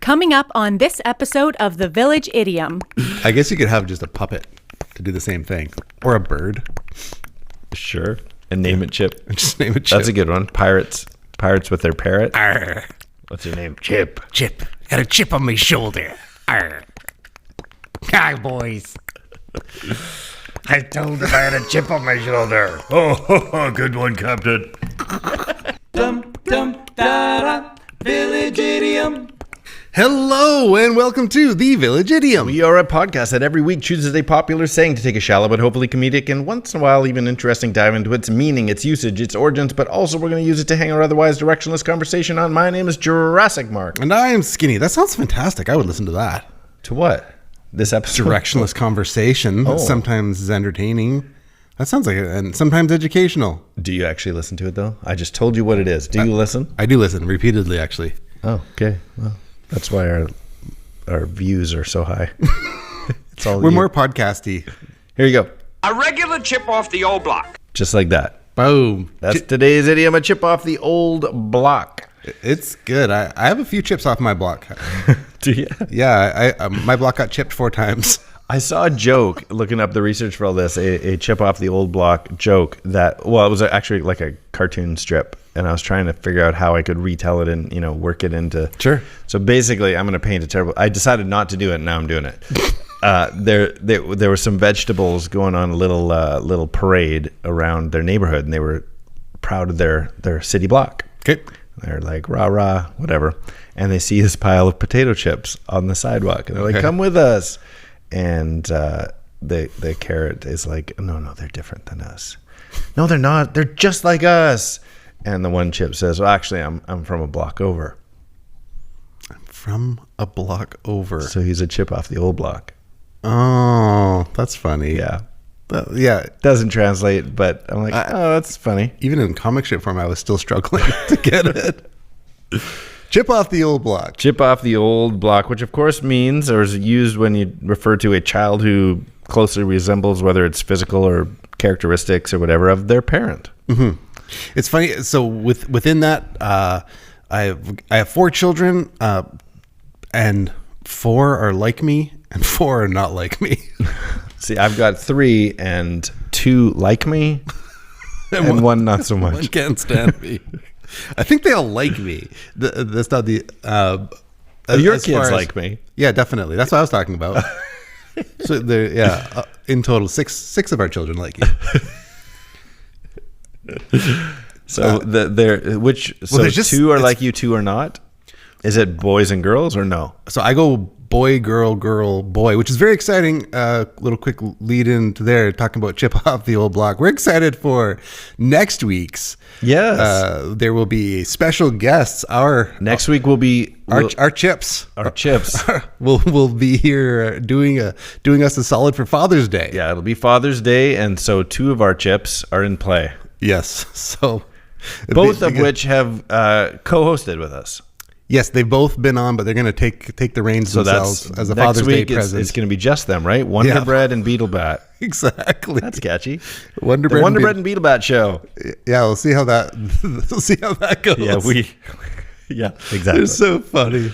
Coming up on this episode of The Village Idiom. I guess you could have just a puppet to do the same thing. Or a bird. Sure. And name it Chip. Just name it Chip. That's a good one. Pirates with their parrot. Arrr. What's your name? Chip. Chip. Got a chip on my shoulder. Arrr. Hi, boys. I told him I had a chip on my shoulder. Oh, good one, Captain. Village Idiom. Hello and welcome to The Village Idiom. We are a podcast that every week chooses a popular saying to take a shallow but hopefully comedic and once in a while even interesting dive into its meaning, its usage, its origins, but also we're going to use it to hang our otherwise directionless conversation on. My name is Jurassic Mark. And I am Skinny. That sounds fantastic. I would listen to that. To what? This episode? Directionless conversation that sometimes is entertaining. That sounds like it, and sometimes educational. Do you actually listen to it though? I just told you what it is. Do you listen? I do listen repeatedly, actually. Oh, okay. Well, that's why our views are so high. It's all We're more podcasty. Here you go. A regular Chip.Off.The.Old.Block. Just like that. Boom. That's today's idiom, a chip off the old block. It's good. I have a few chips off my block. Do you? Yeah, my block got chipped 4 times. I saw a joke looking up the research for all this, a chip off the old block joke that, well, it was actually like a cartoon strip. And I was trying to figure out how I could retell it and, work it into. Sure. So basically, I'm going to paint a terrible. I decided not to do it, and now I'm doing it. There were some vegetables going on a little parade around their neighborhood, and they were proud of their city block. Okay. They're like, rah, rah, whatever. And they see this pile of potato chips on the sidewalk. And they're like, come with us. And the carrot is like, no, they're different than us. No, they're not. They're just like us. And the one chip says, well, actually, I'm from a block over. I'm from a block over. So he's a chip off the old block. Oh, that's funny. Yeah. Yeah. It doesn't translate, but I'm like, that's funny. Even in comic strip form, I was still struggling to get it. Chip off the old block. Chip off the old block, which of course means, or is used when you refer to a child who closely resembles, whether it's physical or characteristics or whatever, of their parent. Mm-hmm. It's funny. So within that, I have 4 children, and 4 are like me, and 4 are not like me. See, I've got 3, and 2 like me, and one not so much. One can't stand me. I think they all like me. That's not the. Your kids like me. Yeah, definitely. That's what I was talking about. So in total, six of our children like you. So there's 2 are like you, 2 are not. Is it boys and girls or no? So I go boy, girl, boy, which is very exciting. Little quick lead into there, talking about Chip Off the Old Block. We're excited for next week's. Yes. There will be special guests. Next week will be our chips. Our chips will be here doing us a solid for Father's Day. Yeah, it'll be Father's Day, and so 2 of our chips are in play. Yes. So both of which have co-hosted with us. Yes, they've both been on, but they're going to take the reins themselves as a Father's Day present. It's going to be just them, right? Wonder Bread and Beetlebat. Exactly. That's catchy. Wonder Bread and Beetlebat show. Yeah, we'll see how that goes. Yeah, exactly. They're so funny.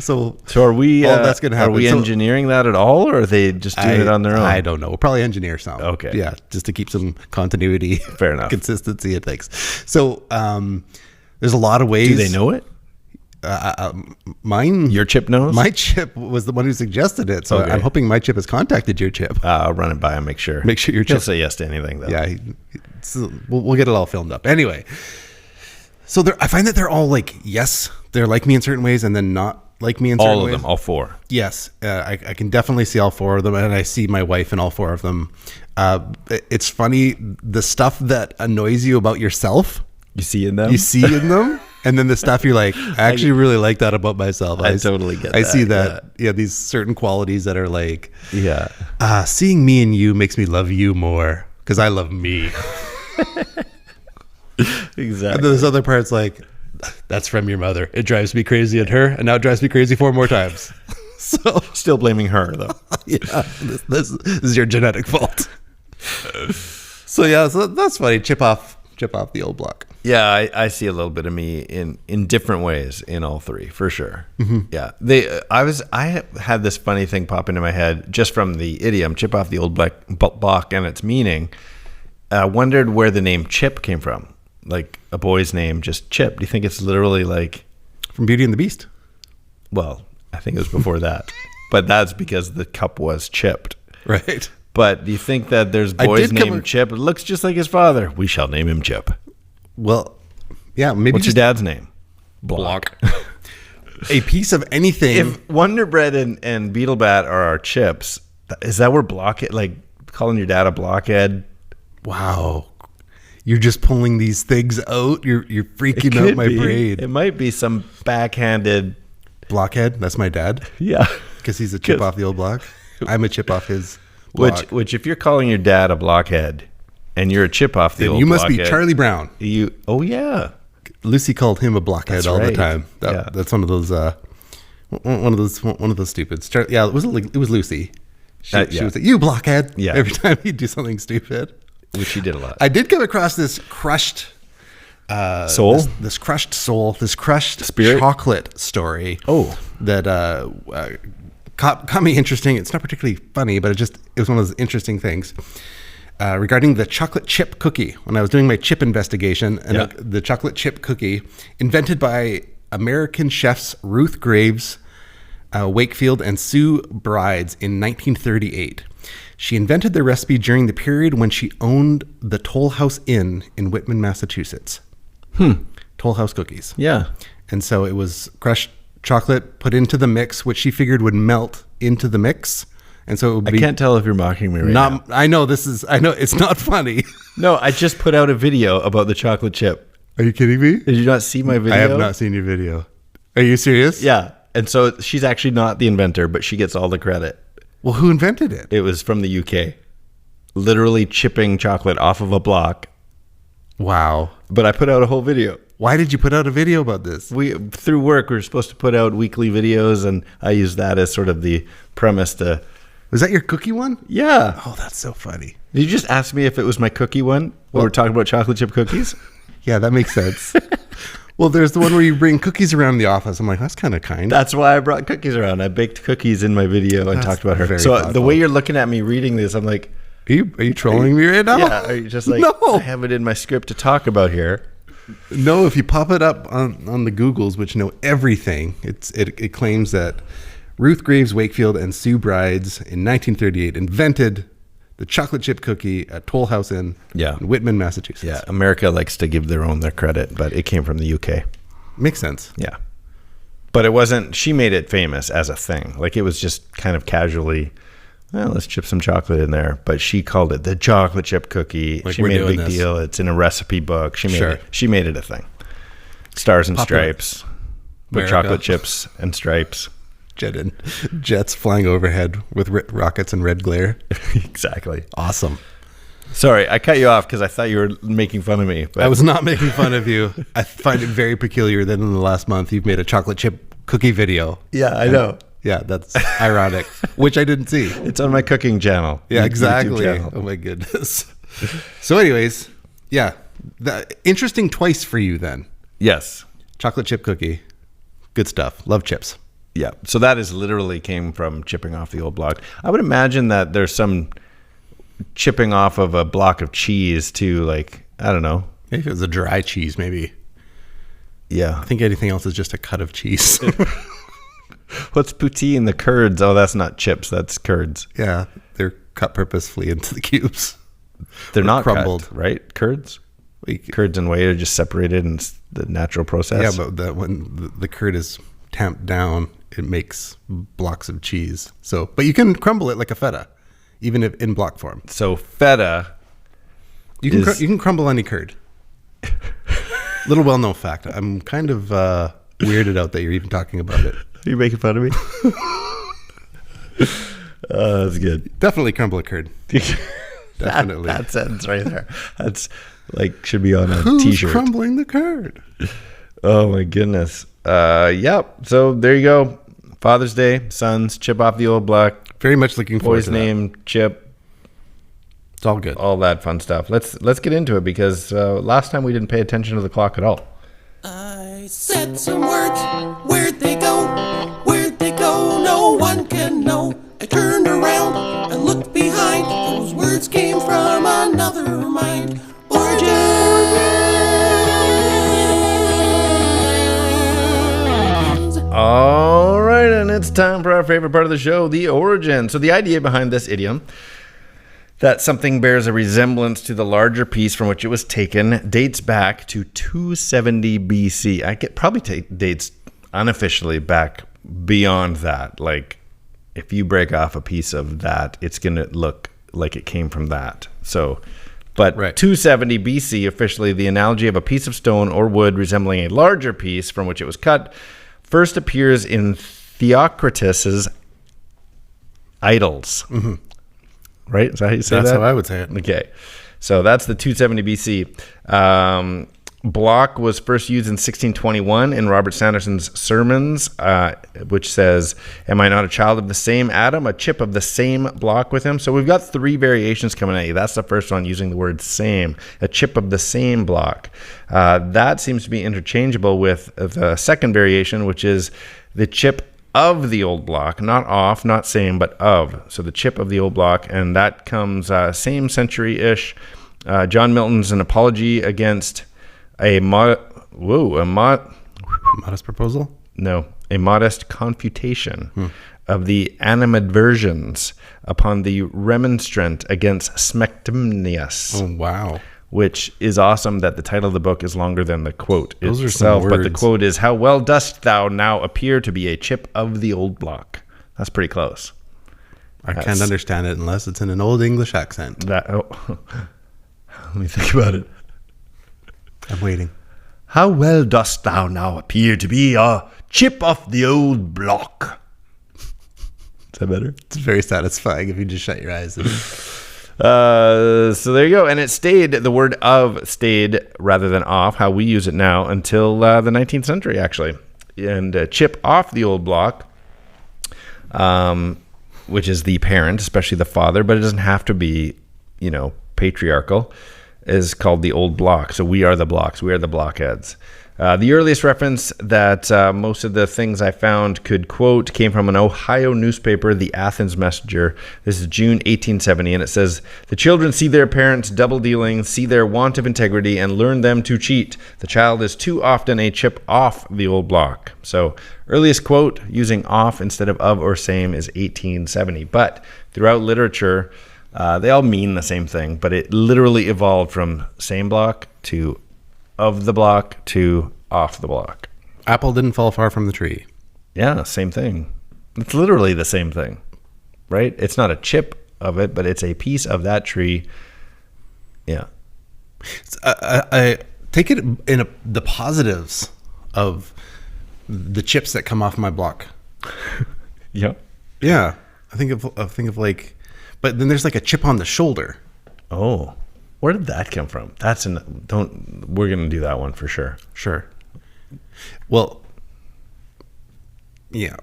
So are we? That's going to happen. Are we engineering that at all, or are they just doing it on their own? I don't know. We'll probably engineer some. Okay. Yeah, just to keep some continuity. Fair enough. Consistency and things. So there's a lot of ways. Do they know it? Mine. Your chip knows? My chip was the one who suggested it. So I'm hoping my chip has contacted your chip. I'll run it by and make sure. Make sure your chip. He'll say yes to anything, though. Yeah. We'll get it all filmed up. Anyway. So I find that they're all like, yes, they're like me in certain ways and then not like me in certain ways. All of them, all 4. Yes. I can definitely see all 4 of them, and I see my wife in all 4 of them. It's funny, the stuff that annoys you about yourself. You see in them? And then the stuff you're like, I actually really like that about myself. I totally get that. I see that. Yeah, these certain qualities that are like, yeah. Seeing me and you makes me love you more because I love me. Exactly. And then there's other parts like, that's from your mother. It drives me crazy at her, and now it drives me crazy 4 more times. So still blaming her though. Yeah, this is your genetic fault. So that's funny. Chip off the old block. Yeah, I see a little bit of me in different ways in all three, for sure. Yeah, I had this funny thing pop into my head just from the idiom "Chip off the old block" and its meaning. I wondered where the name Chip came from, like a boy's name, just Chip. Do you think it's literally like From Beauty and the Beast? Well, I think it was before that, but that's because the cup was chipped. Right. But do you think that there's boys named Chip? It looks just like his father. We shall name him Chip. Well, yeah, maybe. What's your dad's name? Block. A piece of anything. If Wonder Bread and Beetle Bat are our chips, is that where Blockhead, like calling your dad a blockhead? Wow. You're just pulling these things out. You're freaking out my brain. It might be some backhanded Blockhead. That's my dad. Yeah. Because he's a chip off the old block. I'm a chip off his block. Which if you're calling your dad a blockhead and you're a chip off the old block, you must be Charlie Brown. Oh yeah. Lucy called him a blockhead That's all right. the time. That's one of those stupids. Yeah, it was Lucy. She was like, "You blockhead!" Yeah. Every time he'd do something stupid, which he did a lot. I did come across this crushed soul, this crushed soul, this crushed spirit chocolate story. Oh, that caught me interesting. It's not particularly funny, but it was one of those interesting things. Regarding the chocolate chip cookie, when I was doing my chip investigation, and the chocolate chip cookie invented by American chefs Ruth Graves Wakefield and Sue Brides in 1938. She invented the recipe during the period when she owned the Toll House Inn in Whitman, Massachusetts. Toll House cookies. Yeah. And so it was crushed chocolate put into the mix, which she figured would melt into the mix. And so it would be, I can't tell if you're mocking me right now. I know it's not funny. No, I just put out a video about the chocolate chip. Are you kidding me? Did you not see my video? I have not seen your video. Are you serious? Yeah. And so she's actually not the inventor, but she gets all the credit. Well, who invented it? It was from the UK. Literally chipping chocolate off of a block. Wow. But I put out a whole video. Why did you put out a video about this? Through work, we were supposed to put out weekly videos, and I used that as sort of the premise to... Was that your cookie one? Yeah. Oh, that's so funny. Did you just ask me if it was my cookie one? When we're talking about chocolate chip cookies? Yeah, that makes sense. Well, there's the one where you bring cookies around the office. I'm like, that's kind of kind. That's why I brought cookies around. I baked cookies in my video and talked about her. very So thoughtful. the way you're looking at me reading this, I'm like... Are you trolling me right now? Yeah, are you just like, No. I have it in my script to talk about here. No, if you pop it up on the Googles, which know everything, it claims that Ruth Graves Wakefield and Sue Brides in 1938 invented the chocolate chip cookie at Toll House Inn in Whitman, Massachusetts. Yeah, America likes to give their credit, but it came from the UK. Makes sense. Yeah. But it wasn't, she made it famous as a thing. Like it was just kind of casually, well, let's chip some chocolate in there. But she called it the chocolate chip cookie. Like she made a big deal. It's in a recipe book. She made it a thing. Stars and stripes. With chocolate chips and stripes. Jets flying overhead with rockets and red glare. Exactly. Awesome. Sorry, I cut you off because I thought you were making fun of me. But I was not making fun of you. I find it very peculiar that in the last month you've made a chocolate chip cookie video. Yeah, I know. Yeah, that's ironic, which I didn't see. It's on my cooking channel. Yeah, exactly. Oh my goodness. So anyways, yeah, interesting twice for you then. Yes. Chocolate chip cookie. Good stuff. Love chips. Yeah. So that is literally came from chipping off the old block. I would imagine that there's some chipping off of a block of cheese too, like, I don't know. Maybe if it was a dry cheese, maybe. Yeah. I think anything else is just a cut of cheese. What's poutine? The curds. Oh, that's not chips. That's curds. Yeah. They're cut purposefully into the cubes. They're not crumbled, cut, right? Curds? Curds and whey are just separated in the natural process. Yeah, but when the curd is tamped down, it makes blocks of cheese. So, but you can crumble it like a feta, even if in block form. So feta, you can crumble any curd. Little well-known fact. I'm kind of weirded out that you're even talking about it. Are you making fun of me? That's good. Definitely crumble a curd. Definitely. That sentence right there. That's like should be on a Who's t-shirt. crumbling the curd? Oh my goodness. Yep. So there you go. Father's Day, sons, chip off the old block. Very much looking forward Boy's to that. name, Chip. It's all good. all that fun stuff. Let's get into it because last time we didn't pay attention to the clock at all. I said some words, where'd they go? Where'd they go? No one can know. I turned around and looked behind. Those words came from another mind. Origins. All right, and it's time for our favorite part of the show, the origin. So the idea behind this idiom, that something bears a resemblance to the larger piece from which it was taken, dates back to 270 BC. I could probably take dates unofficially back beyond that. Like, if you break off a piece of that, it's going to look like it came from that. So, but Right. 270 BC, officially, the analogy of a piece of stone or wood resembling a larger piece from which it was cut first appears in Theocritus's Idols. Mm-hmm. Right? Is that how you say that? That's how I would say it. Okay. So that's the 270 BC. Block was first used in 1621 in Robert Sanderson's sermons, which says, "Am I not a child of the same Adam, a chip of the same block with him?" So we've got three variations coming at you. That's the first one, using the word same, a chip of the same block. That seems to be interchangeable with the second variation, which is the chip of the old block, not off, not same, but of. So the chip of the old block, and that comes same century-ish. John Milton's An Apology Against a modest proposal? No, a modest confutation of the animadversions upon the remonstrant against Smectymnius. Oh, wow. Which is awesome that the title of the book is longer than the quote Those are itself. some But the words. quote is, "How well dost thou now appear to be a chip of the old block." That's pretty close. I can't understand it unless it's in an old English accent. Let me think about it. I'm waiting. How well dost thou now appear to be a chip of the old block. Is that better? It's very satisfying if you just shut your eyes. So there you go. And it stayed, the word of stayed rather than off, how we use it now, until the 19th century, actually. And chip off the old block, which is the parent, especially the father, but it doesn't have to be, patriarchal, is called the old block. So we are the blocks. We are the blockheads. The earliest reference that most of the things I found could quote came from an Ohio newspaper, the Athens Messenger. This is June 1870, and it says, "The children see their parents double dealing, see their want of integrity, and learn them to cheat. The child is too often a chip off the old block." So earliest quote using off instead of or same is 1870. But throughout literature, they all mean the same thing, but it literally evolved from same block to of the block to off the block. Apple didn't fall far from the tree. Yeah, same thing. It's literally the same thing, right? It's not a chip of it, but it's a piece of that tree. Yeah. I take it in the positives of the chips that come off my block. Yep. Yeah, I think of like, but then there's like a chip on the shoulder. Oh, where did that come from? We're going to do that one for sure. Sure. Well, yeah.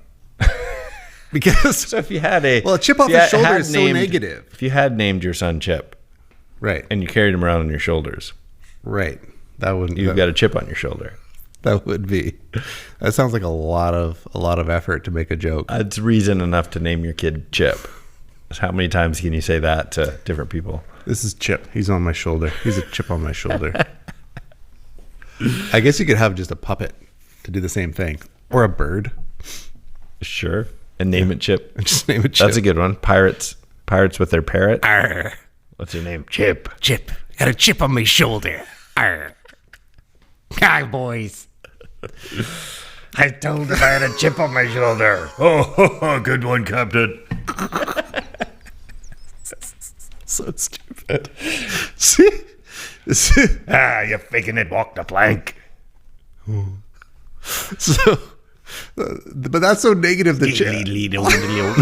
Because So if you had a chip off the shoulder is so negative. If you had named your son Chip, Right. and you carried him around on your shoulders, Right. That wouldn't. you've got a chip on your shoulder. That would be. That sounds like a lot of effort to make a joke. That's reason enough to name your kid Chip. How many times can you say that to different people? This is Chip. He's on my shoulder. He's a chip on my shoulder. I guess you could have just a puppet to do the same thing, or a bird. Sure. And name it Chip. Just name it Chip. That's a good one. Pirates with their parrot. Arrr. What's your name? Chip. Chip. Got a chip on my shoulder. Arr. Hi, boys. I told him I had a chip on my shoulder. Oh, good one, Captain. So stupid. See? You're faking it. Walk the plank. So, but that's so negative.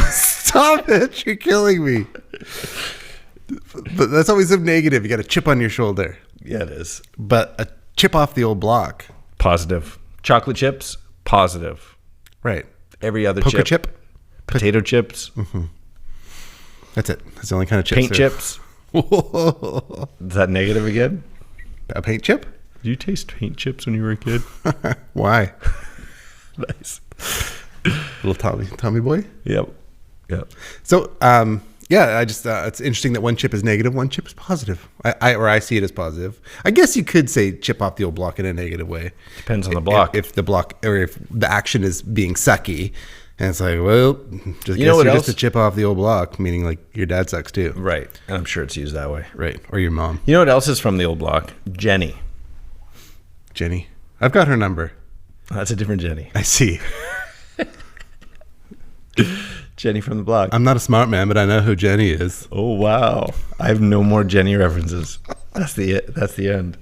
Stop it! You're killing me. But that's always so negative. You got a chip on your shoulder. Yeah, it is. But a chip off the old block. Positive. Chocolate chips, positive. Right. Every other Poker chip. chip. Potato chips. That's it. That's the only kind of chips. Paint chips. Is that negative again? A paint chip? Did you taste paint chips when you were a kid? Why? Nice. Little Tommy boy? Yep. So, yeah, I just it's interesting that one chip is negative, one chip is positive. I see it as positive. I guess you could say chip off the old block in a negative way. Depends on the block. If the block or if the action is being sucky, and it's like, well, just You know what you're else? just a chip off the old block, meaning like your dad sucks too, Right. And I'm sure it's used that way. right? Or your mom, You know what else is from the old block? Jenny. Jenny. I've got her number. That's a different Jenny. I see. Jenny from the block. I'm not a smart man, but I know who Jenny is. Oh wow! I have no more Jenny references. That's the end.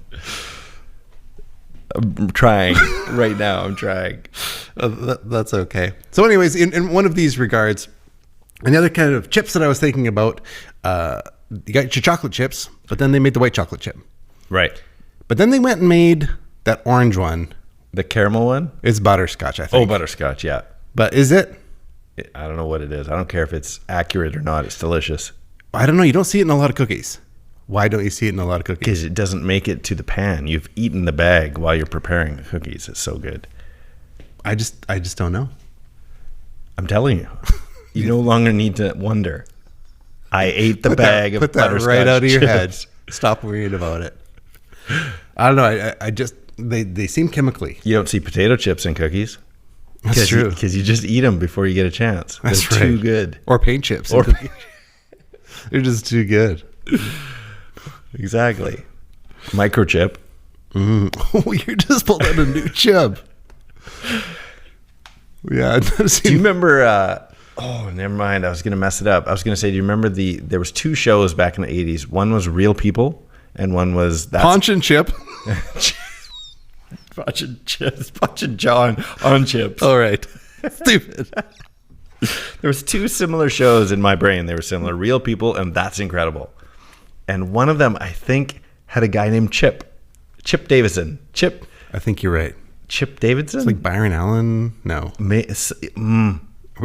I'm trying right now. I'm trying. That's okay. So, anyways, in one of these regards, and the other kind of chips that I was thinking about, you got your chocolate chips, but then they made the white chocolate chip. Right. But then they went and made that orange one. The caramel one? It's butterscotch, I Oh, think. butterscotch. Yeah. But is it? I don't know what it is. I don't care if it's accurate or not. It's delicious I don't know. You don't see it in a lot of cookies. Why don't you see it in a lot of cookies? because it doesn't make it to the pan. You've eaten the bag while you're preparing the cookies. It's so good. I just don't know. I'm telling you. You no longer need to wonder. I ate the bag of Put that butterscotch right out of your head. chips. Stop worrying about it. I don't know. I just they seem chemically. You don't see potato chips in cookies. That's true. Because you just eat them before you get a chance. That's They're right. too good. Or paint chips. Or They're just too good. Exactly. Microchip. Oh, you just pulled out a new chip. Yeah. I've never Do seen. you remember? Oh, never mind. I was going to mess it up. I was going to say, do you remember there was two shows back in the 80s. One was Real People, and one was Paunch and chip? Punch and John on chips. All right. Stupid. There was two similar shows in my brain. They were similar. Real People and That's Incredible. And one of them, I think, had a guy named Chip Davidson. I think you're right. Chip Davidson? It's like Byron Allen. No. We're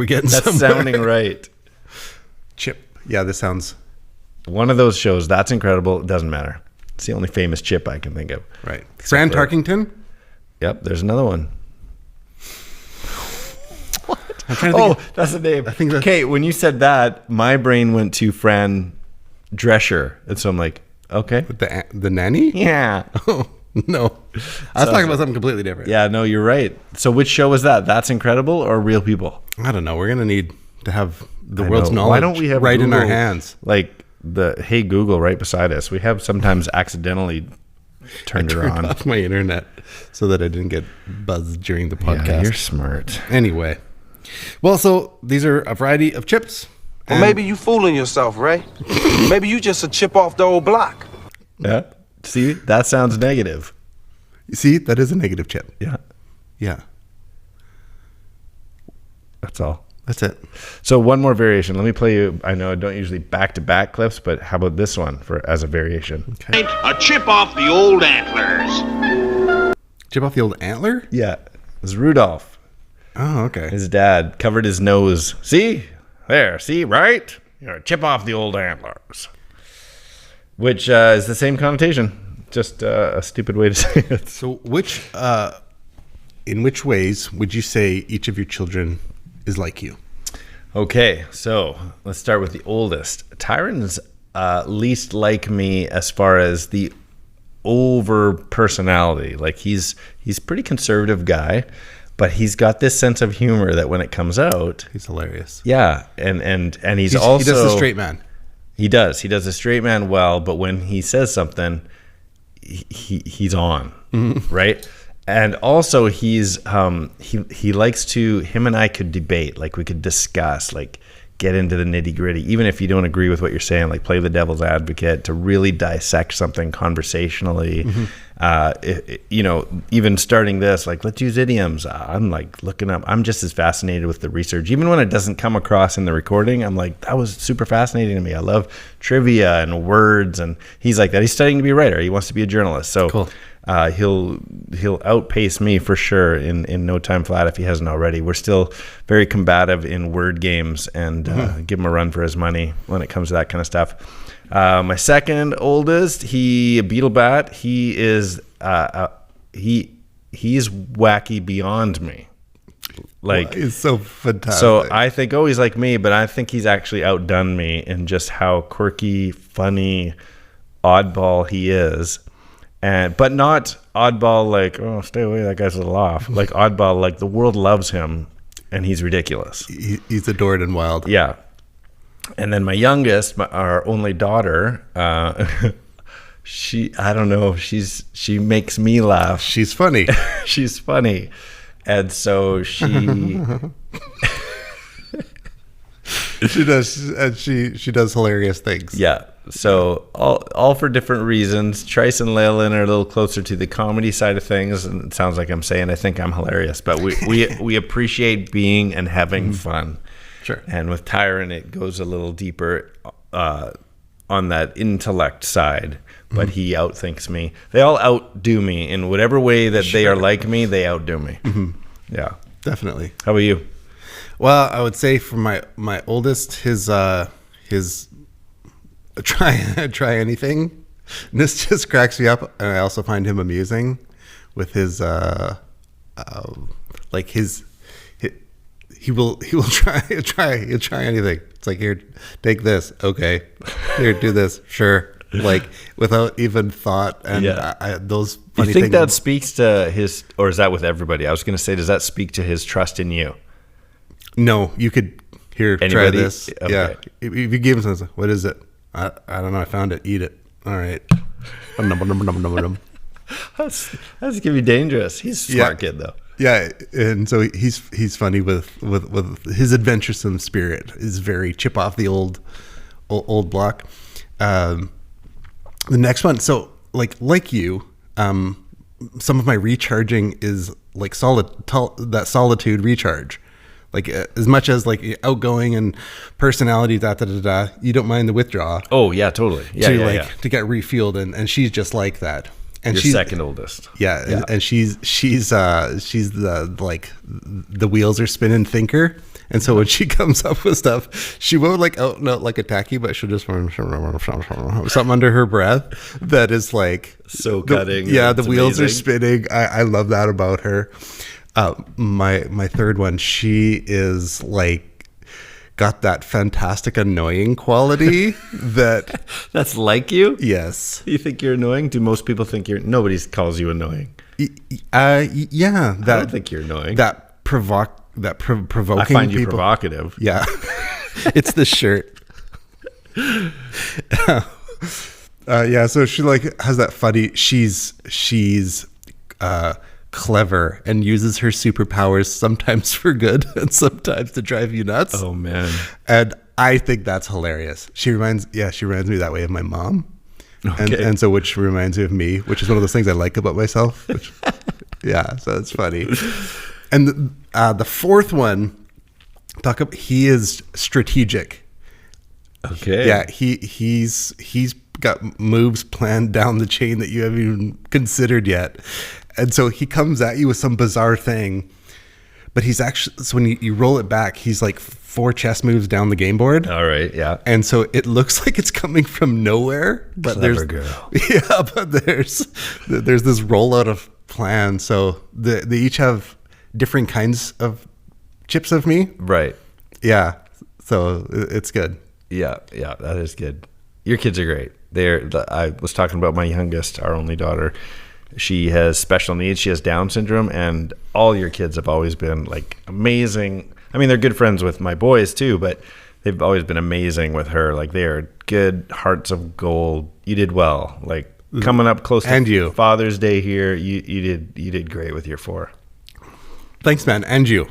getting That's somewhere. sounding right. Chip. Yeah, this sounds One of those shows, That's Incredible. It doesn't matter. It's the only famous Chip I can think of. right. Fran Tarkington? Yep, there's another one. I'm trying to think. That's the name. think that- Okay, when you said that, my brain went to Fran Drescher. And so I'm like, okay. The nanny? Yeah. Oh, no. I was talking about something completely different. Yeah, no, you're right. So which show was that? That's Incredible or Real People? I don't know. We're going to need to have the I world's know. knowledge Why don't we have right in our Google, hands. Like the Hey Google right beside us. We have sometimes accidentally turned her Turned on. off my internet so that I didn't get buzzed during the Yeah, podcast. you're smart. Anyway. Well, so these are a variety of chips. Well, maybe you fooling yourself, Ray. Maybe you just a chip off the old block. Yeah. See, that sounds negative. You see, that is a negative chip. Yeah. Yeah. That's all. That's it. So one more variation. Let me play you. I know I don't usually back-to-back clips, but how about this one as a variation? A chip off the old antlers. Chip off the old antler? Yeah, it was Rudolph. Oh, okay. His dad covered his nose. See? There. See? Right? You're a chip off the old antlers. Which is the same connotation. Just a stupid way to say it. So in which ways would you say each of your children is like you? Okay, so let's start with the oldest. Tyron's least like me as far as the over personality. Like he's a pretty conservative guy, but he's got this sense of humor that when it comes out, He's hilarious. yeah, and he's also he does the straight man. He does the straight man well, but when he says something, he's on, right? And also he's he likes to, him and I could debate, like we could discuss, like get into the nitty gritty, even if you don't agree with what you're saying, like play the devil's advocate to really dissect something conversationally. Even starting this, like let's use idioms. I'm like looking up, I'm just as fascinated with the research, even when it doesn't come across in the recording. I'm like, that was super fascinating to me. I love trivia and words. And he's like that. He's studying to be a writer. He wants to be a journalist. So Cool. He'll outpace me for sure in no time flat if he hasn't already. We're still very combative in word games and give him a run for his money when it comes to that kind of stuff. My second oldest, he a beetle bat. He is he's wacky beyond me. Like, it's so fantastic. So I think, he's like me, but I think he's actually outdone me in just how quirky, funny, oddball he is. But not oddball like, oh, stay away, that guy's a little off. Like oddball, like the world loves him and he's ridiculous. He's adored and wild. Yeah. And then my youngest, our only daughter, she makes me laugh. She's funny. She's funny. And so she does, and she does hilarious things. Yeah. So all for different reasons. Trice and Leylin are a little closer to the comedy side of things, and it sounds like I'm saying I think I'm hilarious, but we appreciate being and having fun. Sure. And with Tyron, it goes a little deeper on that intellect side, but he outthinks me. They all outdo me in whatever way that they are like me. They outdo me. Yeah, definitely. How about you? Well, I would say for my oldest, his try anything. And this just cracks me up, and I also find him amusing with his like his he will try anything. It's like, here, take this. Okay, here, do this. Sure. Like without even thought. And those funny you think things. that speaks to his, or is that with everybody? I was going to say, does that speak to his trust in you? No, you could try Anybody? this. Okay. Yeah, if you give him something, what is it? I don't know. I found it. Eat it. All right. That's going to be dangerous. He's a smart kid though. Yeah, and so he's funny with his adventuresome spirit is very Chip.Off.The.Old.Block. The next one, so like you, some of my recharging is like that solitude recharge. Like as much as like outgoing and personality, you don't mind the withdrawal. Oh yeah, totally. Yeah, to get refueled, and she's just like that. And she's second oldest. Yeah, and she's the like the wheels are spinning thinker. And so when she comes up with stuff, she won't like out and out like attack you, but she'll just something under her breath that is like so cutting. The wheels are spinning. I love that about her. My third one, she is like got that fantastic annoying quality that's like you. Yes. You think you're annoying? Do most people think nobody calls you annoying? Yeah. I don't think you're annoying. Provoking. I find you people. Provocative. Yeah. It's the shirt. So she like has that funny, she's clever and uses her superpowers sometimes for good and sometimes to drive you nuts. Oh man. And I think that's hilarious. She reminds me that way of my mom. Okay. And so which reminds me of me, which is one of those things I like about myself. So it's funny. And the fourth one, he is strategic. Okay. Yeah, he's got moves planned down the chain that you haven't even considered yet. And so he comes at you with some bizarre thing, but he's actually, so when you roll it back, he's like 4 chess moves down the game board. All right, yeah. And so it looks like it's coming from nowhere, but Clever girl. Yeah, but there's this rollout of plans. So they each have different kinds of chips of me. Right. Yeah. So it's good. Yeah, that is good. Your kids are great. I was talking about my youngest, our only daughter. She has special needs. She has Down syndrome, and all your kids have always been like amazing. I mean, they're good friends with my boys too, but they've always been amazing with her. Like, they are good hearts of gold. You did well. Like, coming up close to Father's Day here, you did great with your 4. Thanks, man. And you.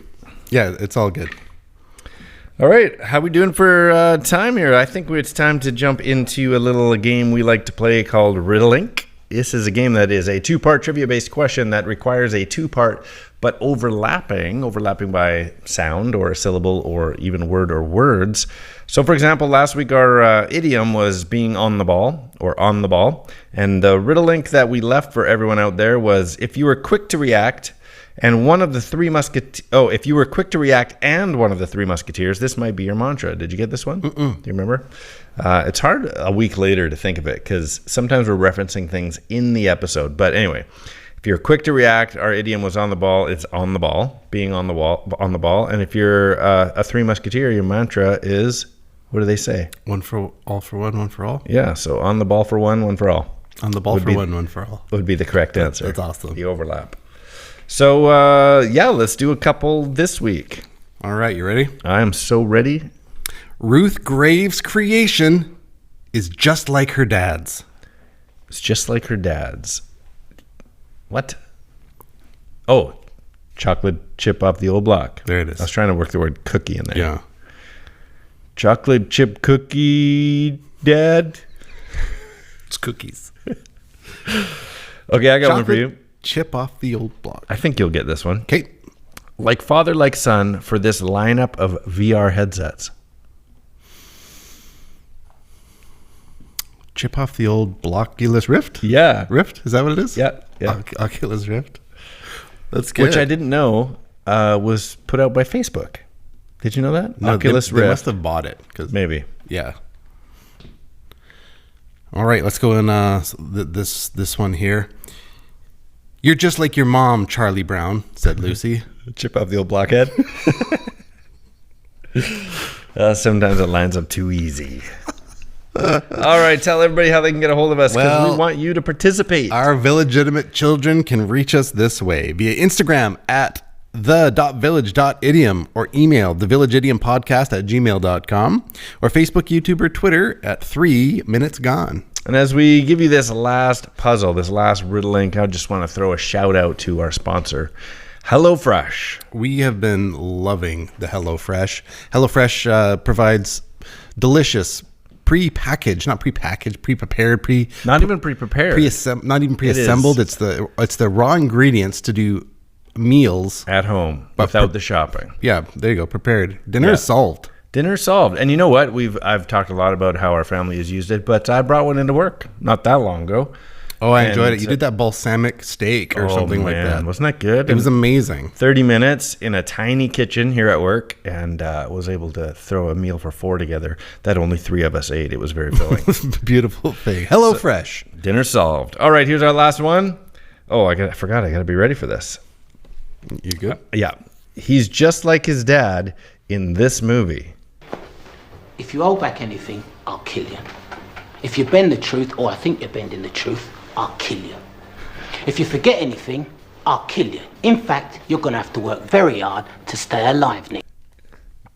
Yeah, it's all good. All right. How we doing for time here? I think it's time to jump into a little game we like to play called Riddle Inc. This is a game that is a 2-part trivia-based question that requires a 2-part but overlapping by sound or a syllable or even word or words. So, for example, last week our idiom was being on the ball or on the ball. And the riddle link that we left for everyone out there was, if you were quick to react and one of the three if you were quick to react and one of the three musketeers, this might be your mantra. Did you get this one? Do you remember? It's hard a week later to think of it because sometimes we're referencing things in the episode. But anyway, if you're quick to react, our idiom was on the ball. It's on the ball, being on the ball. And if you're a three musketeer, your mantra is, what do they say? One for one, one for all. Yeah, so on the ball for one for all. On the ball for one for all. Would be the correct answer. That's awesome. The overlap. So, let's do a couple this week. All right, you ready? I am so ready. Ruth Graves' creation is just like her dad's. It's just like her dad's. What? Oh, chocolate chip off the old block. There it is. I was trying to work the word cookie in there. Yeah. Chocolate chip cookie, Dad? It's cookies. Okay, I got one for you. Chip off the old block. I think you'll get this one. Okay. Like father, like son for this lineup of VR headsets. Chip off the old Blockulous Rift? Yeah. Rift? Is that what it is? Yeah. Oculus Rift. That's good. Which I didn't know was put out by Facebook. Did you know that? No, Oculus they Rift. must have bought it. Maybe. Yeah. All right, let's go in this one here. You're just like your mom, Charlie Brown, said Lucy. Chip off the old blockhead. Sometimes it lines up too easy. All right, tell everybody how they can get a hold of us because we want you to participate. Our Village-idiomate children can reach us this way via Instagram at the.village.idiom or email thevillageidiompodcast@gmail.com or Facebook, YouTube, or Twitter at 3 Minutes Gone. And as we give you this last puzzle, this last riddle link, I just want to throw a shout out to our sponsor, HelloFresh. We have been loving the HelloFresh. HelloFresh provides delicious pre-packaged, not pre-packaged, pre-prepared, not even pre-prepared, not even pre-assembled. It's the raw ingredients to do meals at home without the shopping. Yeah, there you go. Prepared. Dinner is solved. Dinner solved. And you know what? I've talked a lot about how our family has used it, but I brought one into work not that long ago. Oh, I enjoyed it. You did that balsamic steak or something like that. Wasn't that good? It was amazing. 30 minutes in a tiny kitchen here at work, and was able to throw a meal for 4 together that only 3 of us ate. It was very filling. Beautiful thing. HelloFresh. Dinner solved. All right, here's our last one. Oh, I forgot. I got to be ready for this. You good? Yeah. He's just like his dad in this movie. If you hold back anything, I'll kill you. If you bend the truth, or I think you're bending the truth, I'll kill you. If you forget anything, I'll kill you. In fact, you're going to have to work very hard to stay alive, Nick.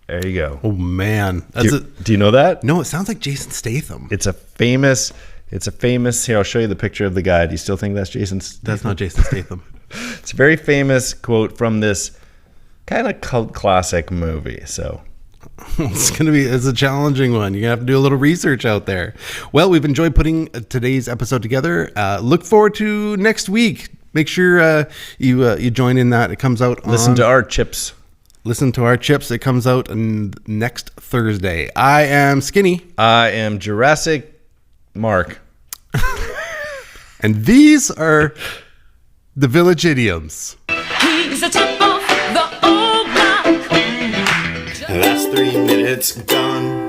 There you go. Oh, man. Do you know that? No, it sounds like Jason Statham. It's a famous, here, I'll show you the picture of the guy. Do you still think that's Jason Statham? That's not Jason Statham. It's a very famous quote from this kind of cult classic movie, so... It's a challenging one. You're gonna have to do a little research out there. Well, we've enjoyed putting today's episode together. Look forward to next week. Make sure you join in that. It comes out. Listen to our chips. Listen to our chips. It comes out next Thursday. I am Skinny. I am Jurassic Mark. And these are the Village Idioms. He's a chip off the old block. That's 3 minutes gone.